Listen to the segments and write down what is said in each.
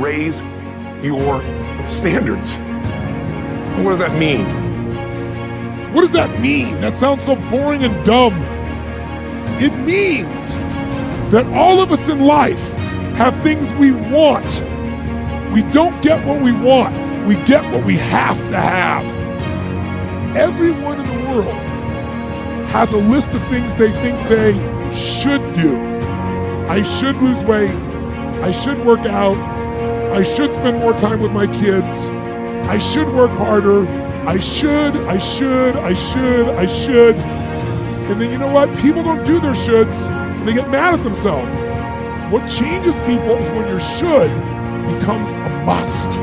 raise your standards. What does that mean? What does that mean? That sounds so boring and dumb. It means that all of us in life have things we want. We don't get what we want. We get what we have to have. Everyone in the world has a list of things they think they should do. I should lose weight. I should work out. I should spend more time with my kids. I should work harder. I should. And then you know what? People don't do their shoulds and they get mad at themselves. What changes people is when your should becomes a must.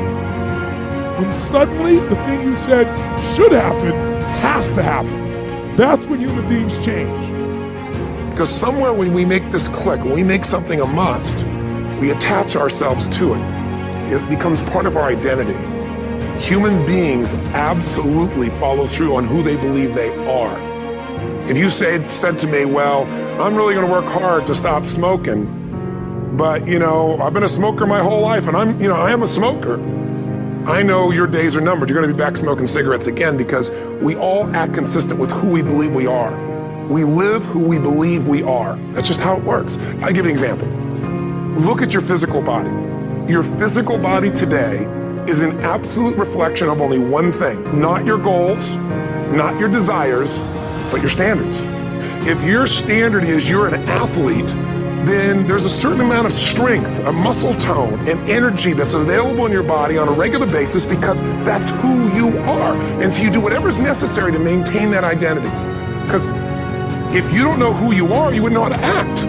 When suddenly the thing you said should happen has to happen. That's when human beings change. Because somewhere when we make this click, when we make something a must, we attach ourselves to it. It becomes part of our identity. Human beings absolutely follow through on who they believe they are. If you said to me, well, I'm really going to work hard to stop smoking, but I've been a smoker my whole life and I am a smoker. I know your days are numbered. You're going to be back smoking cigarettes again, because we all act consistent with who we believe we are. We live who we believe we are. That's just how it works. I'll give you an example. Look at your physical body. Your physical body today is an absolute reflection of only one thing, not your goals, not your desires, but your standards. If your standard is you're an athlete, then there's a certain amount of strength, a muscle tone, and energy that's available in your body on a regular basis, because that's who you are. And so you do whatever is necessary to maintain that identity. Because if you don't know who you are, you wouldn't know how to act.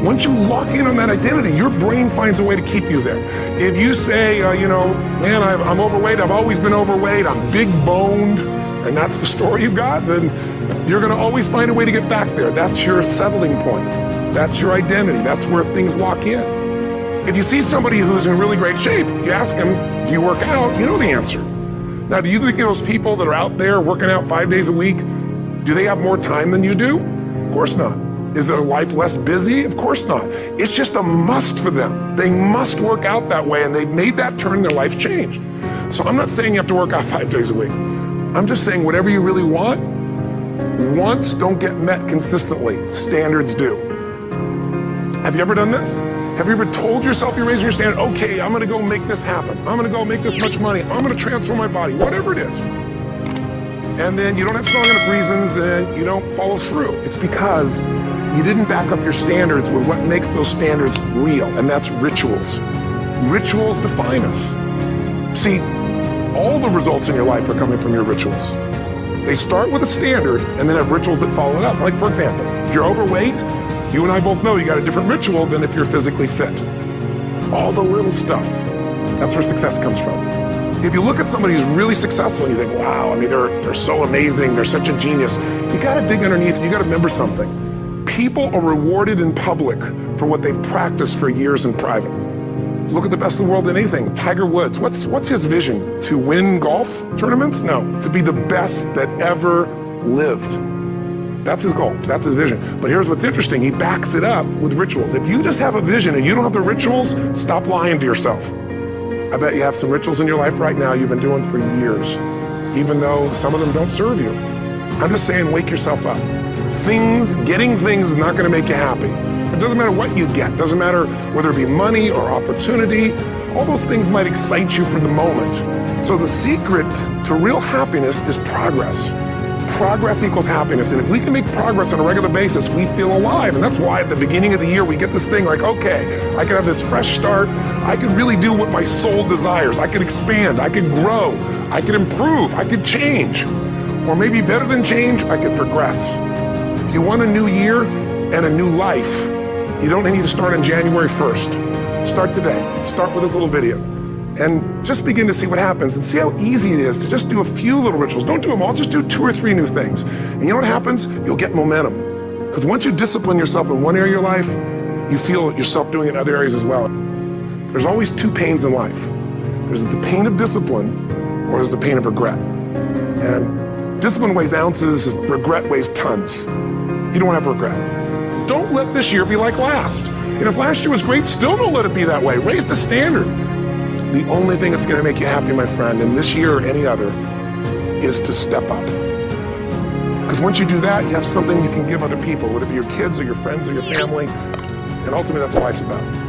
Once you lock in on that identity, your brain finds a way to keep you there. If you say, man, I'm overweight, I've always been overweight, I'm big boned, and that's the story you got, then you're going to always find a way to get back there. That's your settling point. That's your identity. That's where things lock in. If you see somebody who's in really great shape, you ask them, do you work out? You know the answer. Now, do you think those people that are out there working out 5 days a week, do they have more time than you do? Of course not. Is their life less busy? Of course not. It's just a must for them. They must work out that way, and they've made that turn, their life changed. So I'm not saying you have to work out 5 days a week. I'm just saying whatever you really want, wants don't get met consistently. Standards do. Have you ever done this? Have you ever told yourself you're raising your standard? Okay, I'm gonna go make this happen. I'm gonna go make this much money. I'm gonna transform my body, whatever it is. And then you don't have strong enough reasons and you don't follow through. It's because you didn't back up your standards with what makes those standards real, and that's rituals. Rituals define us. See, all the results in your life are coming from your rituals. They start with a standard and then have rituals that follow it up. Like, for example, if you're overweight, you and I both know you got a different ritual than if you're physically fit. All the little stuff, that's where success comes from. If you look at somebody who's really successful and you think, wow, I mean, they're so amazing, they're such a genius, you gotta dig underneath, you gotta remember something. People are rewarded in public for what they've practiced for years in private. Look at the best in the world in anything. Tiger Woods, what's his vision? To win golf tournaments? No, to be the best that ever lived. That's his goal, that's his vision. But here's what's interesting, he backs it up with rituals. If you just have a vision and you don't have the rituals, stop lying to yourself. I bet you have some rituals in your life right now you've been doing for years, even though some of them don't serve you. I'm just saying, wake yourself up. Getting things is not gonna make you happy. It doesn't matter what you get, doesn't matter whether it be money or opportunity, all those things might excite you for the moment. So the secret to real happiness is progress. Progress equals happiness, and if we can make progress on a regular basis, we feel alive. And that's why at the beginning of the year, we get this thing like, okay, I can have this fresh start. I could really do what my soul desires. I could expand, I could grow, I could improve, I could change. Or maybe better than change, I could progress. If you want a new year and a new life, you don't need to start on January 1st. Start today. Start with this little video. And just begin to see what happens and see how easy it is to just do a few little rituals. Don't do them all, just do 2 or 3 new things. And you know what happens? You'll get momentum. Because once you discipline yourself in one area of your life, you feel yourself doing it in other areas as well. There's always 2 pains in life. There's the pain of discipline, or there's the pain of regret. And discipline weighs ounces, regret weighs tons. You don't have regret. Don't let this year be like last. And if last year was great, still don't let it be that way. Raise the standard. the only thing that's going to make you happy, my friend, in this year or any other, is to step up. Because once you do that, you have something you can give other people, whether it be your kids or your friends or your family, and ultimately that's what life's about.